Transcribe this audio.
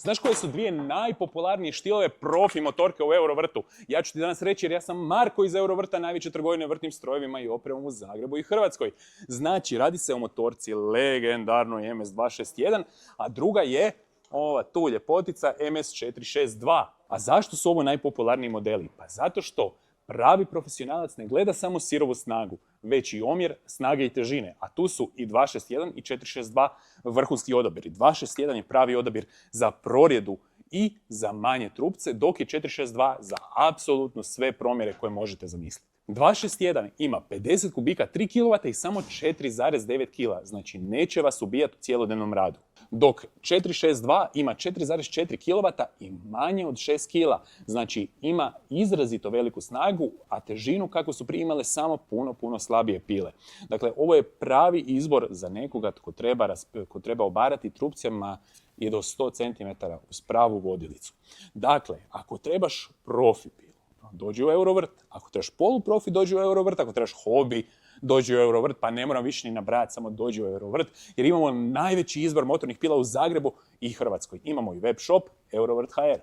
Znaš koje su dvije najpopularnije štilove profi motorke u Eurovrtu? Ja ću ti danas reći jer ja sam Marko iz Eurovrta, najveće trgovine vrtnim strojevima i opremom u Zagrebu i Hrvatskoj. Znači, radi se o motorci legendarnoj MS261, a druga je ova tu ljepotica MS462. A zašto su ovo najpopularniji modeli? Pa zato što pravi profesionalac ne gleda samo sirovu snagu, već i omjer snage i težine. A tu su i 261 i 462 vrhunski odabiri. 261 je pravi odabir za prorjedu i za manje trupce, dok je 462 za apsolutno sve promjere koje možete zamisliti. 261 ima 50 kubika 3 kW i samo 4,9 kg, znači neće vas ubijati u cijelodnevnom radu. Dok 462 ima 4,4 kW i manje od 6 kg, znači ima izrazito veliku snagu, a težinu kako su prije imale samo puno slabije pile. Dakle, ovo je pravi izbor za nekoga ko treba obarati trupcima i do 100 cm uz pravu vodilicu. Dakle, ako trebaš profi pilu, dođi u Eurovrt. Ako trebaš poluprofi, dođi u Eurovrt. Ako trebaš hobi, dođi u Eurovrt. Pa ne moram više ni nabrajati, samo dođi u Eurovrt. Jer imamo najveći izbor motornih pila u Zagrebu i Hrvatskoj. Imamo i web shop Eurovrt.hr.